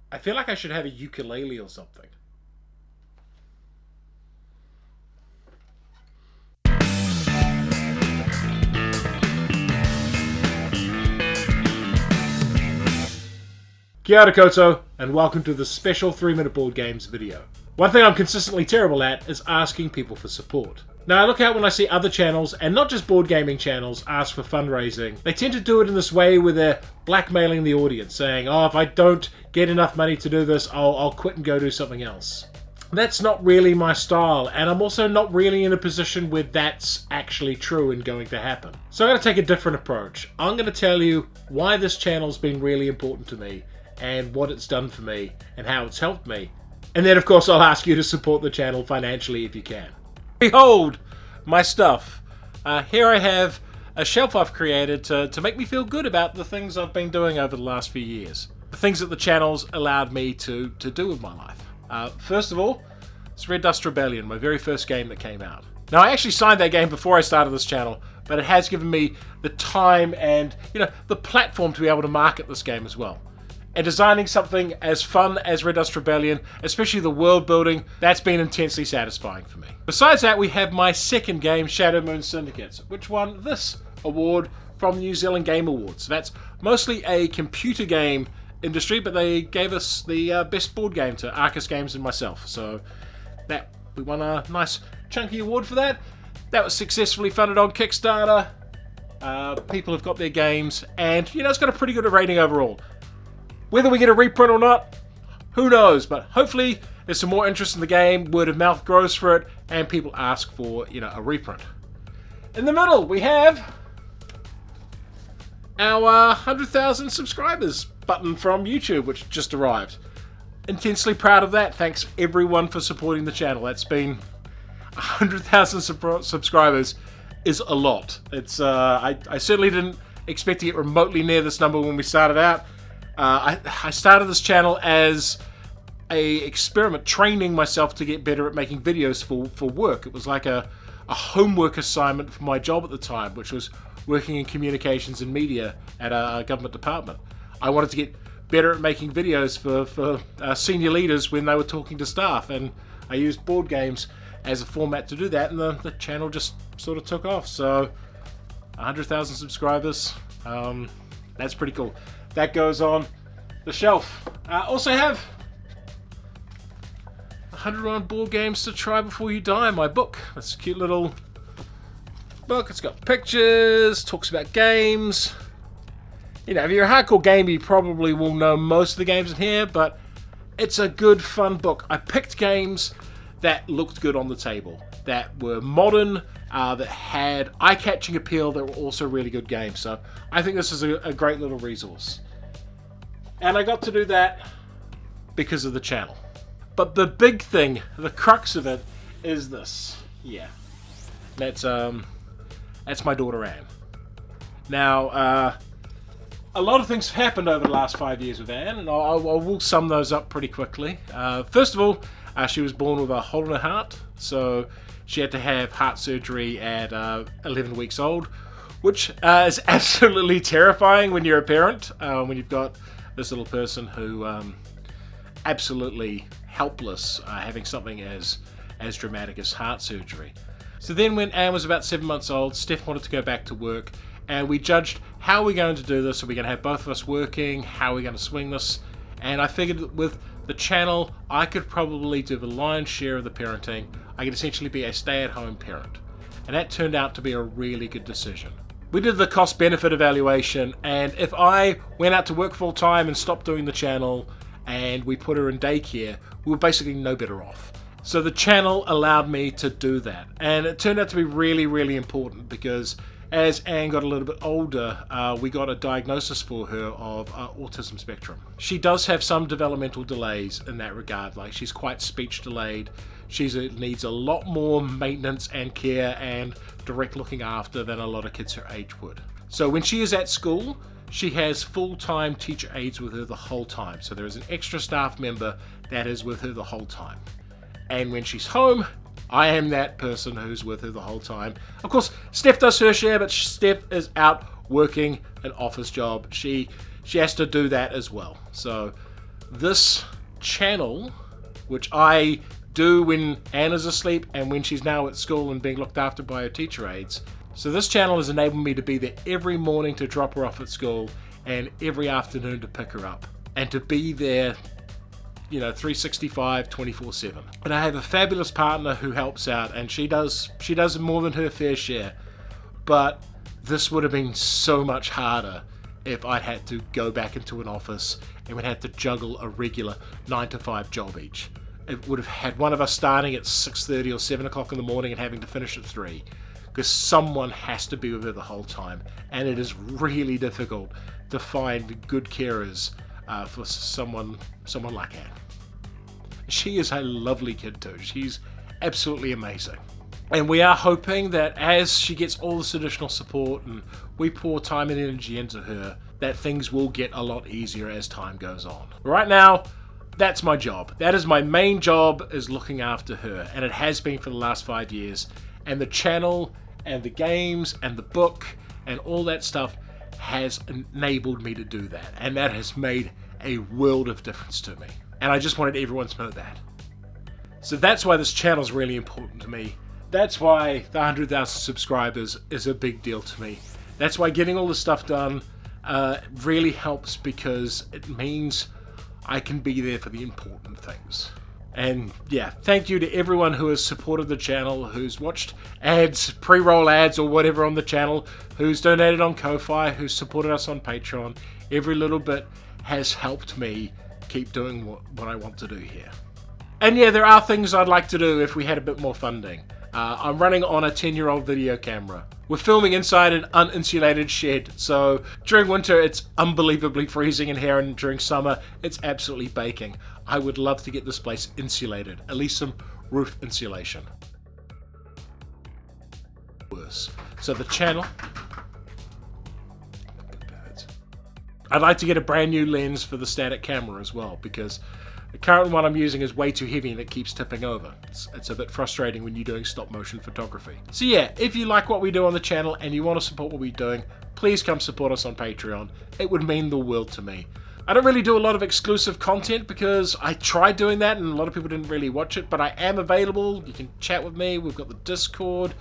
I feel like I should have a ukulele or something. Kia ora koutou, and welcome to the special 3-minute board games video. One thing I'm consistently terrible at is asking people for support. Now I look out when I see other channels, and not just board gaming channels, ask for fundraising. They tend to do it in this way where they're blackmailing the audience, saying, oh, if I don't get enough money to do this, I'll quit and go do something else. That's not really my style, and I'm also not really in a position where that's actually true and going to happen. So I'm going to take a different approach. I'm going to tell you why this channel's been really important to me, and what it's done for me, and how it's helped me. And then of course I'll ask you to support the channel financially if you can. Behold my stuff. Here I have a shelf I've created to make me feel good about the things I've been doing over the last few years. The things that the channel's allowed me to do with my life. First of all, it's Red Dust Rebellion, my very first game that came out. Now I actually signed that game before I started this channel, but it has given me the time and the platform to be able to market this game as well. And designing something as fun as Red Dust Rebellion, especially the world building, that's been intensely satisfying for me. Besides that, we have my second game, Shadow Moon Syndicate, which won this award from the New Zealand Game Awards. That's mostly a computer game industry, but they gave us the best board game to Arcus Games and myself. So that we won a nice chunky award for that. That was successfully funded on Kickstarter. People have got their games, and it's got a pretty good rating overall. Whether we get a reprint or not, who knows, but hopefully there's some more interest in the game, word of mouth grows for it, and people ask for, a reprint. In the middle, we have our 100,000 subscribers button from YouTube, which just arrived. Intensely proud of that. Thanks everyone for supporting the channel. That's been 100,000 subscribers is a lot. It's I certainly didn't expect to get remotely near this number when we started out. I started this channel as a experiment, training myself to get better at making videos for work. It was like a homework assignment for my job at the time, which was working in communications and media at a government department. I wanted to get better at making videos for senior leaders when they were talking to staff, and I used board games as a format to do that, and the channel just sort of took off. So 100,000 subscribers, that's pretty cool. That goes on the shelf. Also have 101 board games to try before you die, my book. That's a cute little book. It's got pictures, talks about games. If you're a hardcore gamer, you probably will know most of the games in here, but it's a good, fun book. I picked games that looked good on the table, that were modern, that had eye-catching appeal, that were also really good games. So I think this is a great little resource. And I got to do that because of the channel. But the big thing, the crux of it, is this. Yeah. That's my daughter Anne. Now, a lot of things have happened over the last 5 years with Anne, and I will sum those up pretty quickly. First of all, she was born with a hole in her heart, so she had to have heart surgery at 11 weeks old, which is absolutely terrifying when you're a parent, when you've got this little person who absolutely helpless, having something as dramatic as heart surgery. So then when Anne was about 7 months old, Steph wanted to go back to work, and we judged how we're going to do this. Are we going to have both of us working? How are we going to swing this? And I figured that with the channel, I could probably do the lion's share of the parenting. I could essentially be a stay-at-home parent. And that turned out to be a really good decision. We did the cost-benefit evaluation, and if I went out to work full-time and stopped doing the channel, and we put her in daycare, we were basically no better off. So the channel allowed me to do that. And it turned out to be really, really important, because as Anne got a little bit older, we got a diagnosis for her of autism spectrum. She does have some developmental delays in that regard, like she's quite speech delayed. She needs a lot more maintenance and care and direct looking after than a lot of kids her age would. So when she is at school, she has full-time teacher aides with her the whole time. So there is an extra staff member that is with her the whole time. And when she's home, I am that person who's with her the whole time. Of course, Steph does her share, but Steph is out working an office job. She has to do that as well. So this channel, which I do when Anna's asleep and when she's now at school and being looked after by her teacher aides. So this channel has enabled me to be there every morning to drop her off at school and every afternoon to pick her up. And to be there, 365, 24/7. And I have a fabulous partner who helps out, and she does more than her fair share. But this would have been so much harder if I'd had to go back into an office and would have to juggle a regular 9 to 5 job each. It would have had one of us starting at 6:30 or 7 o'clock in the morning and having to finish at 3, because someone has to be with her the whole time, and it is really difficult to find good carers for someone like Anne. She is a lovely kid too. She's absolutely amazing. And we are hoping that as she gets all this additional support and we pour time and energy into her, that things will get a lot easier as time goes on. Right now, that's my job. That is my main job, is looking after her. And it has been for the last 5 years. And the channel and the games and the book and all that stuff has enabled me to do that. And that has made a world of difference to me. And I just wanted everyone to know that. So that's why this channel is really important to me. That's why the 100,000 subscribers is a big deal to me. That's why getting all this stuff done really helps, because it means I can be there for the important things. And yeah, thank you to everyone who has supported the channel, who's watched ads, pre-roll ads or whatever on the channel, who's donated on Ko-Fi, who's supported us on Patreon. Every little bit has helped me keep doing what I want to do here. And yeah, there are things I'd like to do if we had a bit more funding. I'm running on a 10-year-old video camera. We're filming inside an uninsulated shed, so during winter it's unbelievably freezing in here, and during summer it's absolutely baking. I would love to get this place insulated, at least some roof insulation. Worse. So the channel... I'd like to get a brand new lens for the static camera as well, because the current one I'm using is way too heavy and it keeps tipping over. It's a bit frustrating when you're doing stop motion photography. So yeah, if you like what we do on the channel and you want to support what we're doing, please come support us on Patreon. It would mean the world to me. I don't really do a lot of exclusive content because I tried doing that and a lot of people didn't really watch it, but I am available. You can chat with me. We've got the Discord.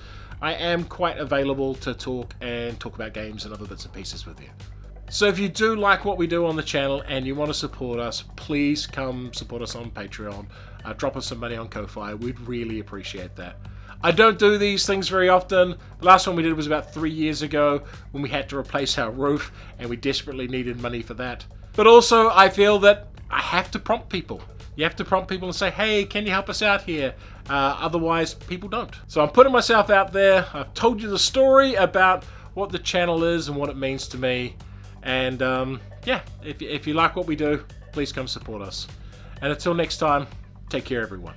I am quite available to talk about games and other bits and pieces with you. So if you do like what we do on the channel and you want to support us, please come support us on Patreon. Drop us some money on Ko-Fi. We'd really appreciate that. I don't do these things very often. The last one we did was about 3 years ago when we had to replace our roof and we desperately needed money for that. But also I feel that I have to prompt people. You have to prompt people and say, hey, can you help us out here? Otherwise people don't. So I'm putting myself out there. I've told you the story about what the channel is and what it means to me. And yeah, if you like what we do, please come support us. And until next time, take care everyone.